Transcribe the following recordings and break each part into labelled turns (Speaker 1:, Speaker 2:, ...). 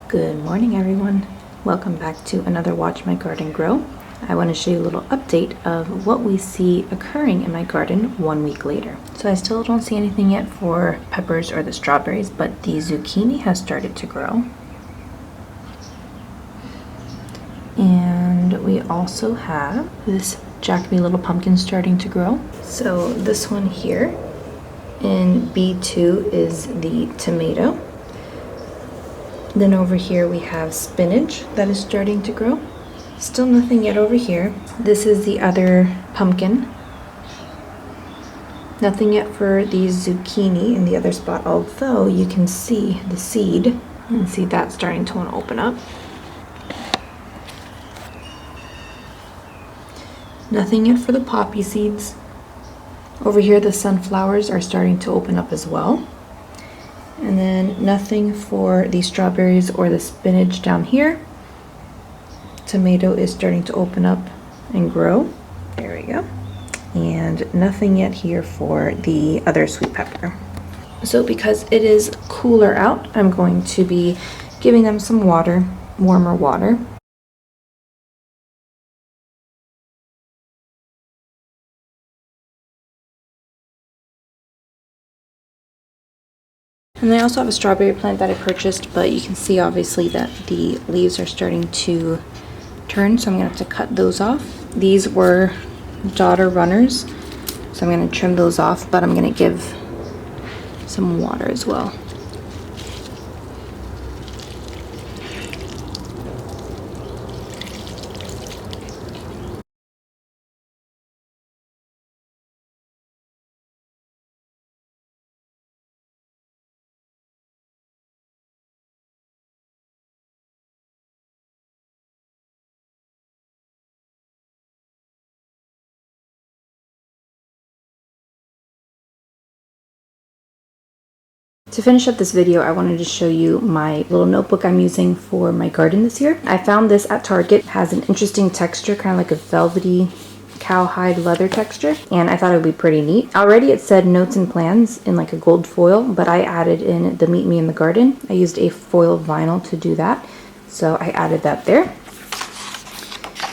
Speaker 1: Good morning, everyone. Welcome back to another Watch My Garden Grow. I want to show you a little update of what we see occurring in my garden 1 week later. So I still don't see anything yet for peppers or the strawberries, but the zucchini has started to grow. And we also have this Jacoby little pumpkin starting to grow. So this one here in B2 is the tomato. Then over here we have spinach that is starting to grow. Still nothing yet over here. This is the other pumpkin. Nothing yet for the zucchini in the other spot, although you can see the seed and see that starting to want to open up. Nothing yet for the poppy seeds. Over here the sunflowers are starting to open up as well. And then nothing for the strawberries or the spinach down here. Tomato is starting to open up and grow. There we go. And nothing yet here for the other sweet pepper. So because it is cooler out, I'm going to be giving them some water, warmer water. And I also have a strawberry plant that I purchased, but you can see obviously that the leaves are starting to turn, so I'm going to have to cut those off. These were daughter runners, so I'm going to trim those off, but I'm going to give some water as well. To finish up this video, I wanted to show you my little notebook I'm using for my garden this year. I found this at Target. It has an interesting texture, kind of like a velvety cowhide leather texture, and I thought it would be pretty neat. Already it said notes and plans in like a gold foil, but I added in the Meet Me in the Garden. I used a foil vinyl to do that, so I added that there.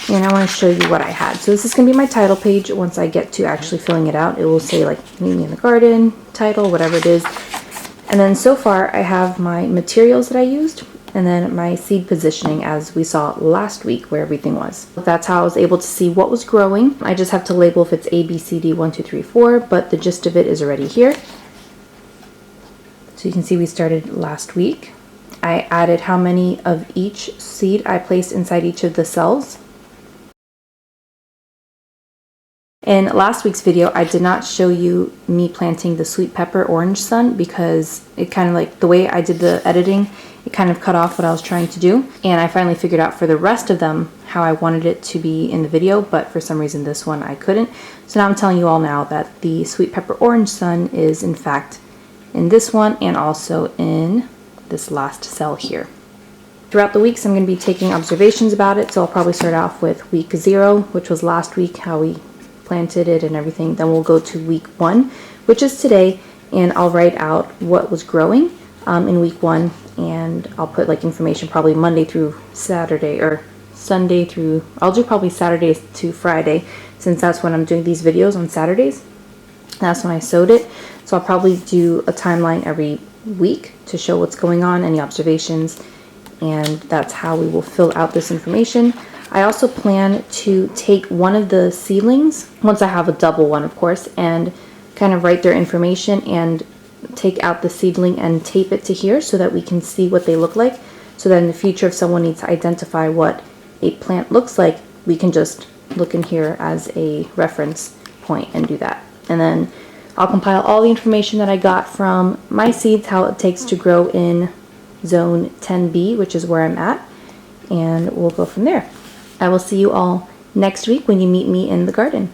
Speaker 1: And I want to show you what I had. So this is going to be my title page. Once I get to actually filling it out, it will say like Meet Me in the Garden, title, whatever it is. And then so far I have my materials that I used and then my seed positioning as we saw last week where everything was. That's how I was able to see what was growing. I just have to label if it's A, B, C, D, 1, 2, 3, 4, but the gist of it is already here. So you can see we started last week. I added how many of each seed I placed inside each of the cells. In last week's video, I did not show you me planting the sweet pepper orange sun because it kind of like the way I did the editing, it kind of cut off what I was trying to do. And I finally figured out for the rest of them how I wanted it to be in the video, but for some reason this one I couldn't. So now I'm telling you all now that the sweet pepper orange sun is in fact in this one and also in this last cell here. Throughout the weeks, I'm going to be taking observations about it. So I'll probably start off with week 0, which was last week, how we planted it and everything. Then we'll go to week 1, which is today, and I'll write out what was growing in week 1, and I'll put like information probably Monday through Saturday or Sunday through, I'll do probably Saturday to Friday since that's when I'm doing these videos on Saturdays. That's when I sowed it. So I'll probably do a timeline every week to show what's going on, any observations, and that's how we will fill out this information. I also plan to take one of the seedlings, once I have a double one of course, and kind of write their information and take out the seedling and tape it to here so that we can see what they look like. So that in the future if someone needs to identify what a plant looks like, we can just look in here as a reference point and do that. And then I'll compile all the information that I got from my seeds, how it takes to grow in zone 10B, which is where I'm at, and we'll go from there. I will see you all next week when you meet me in the garden.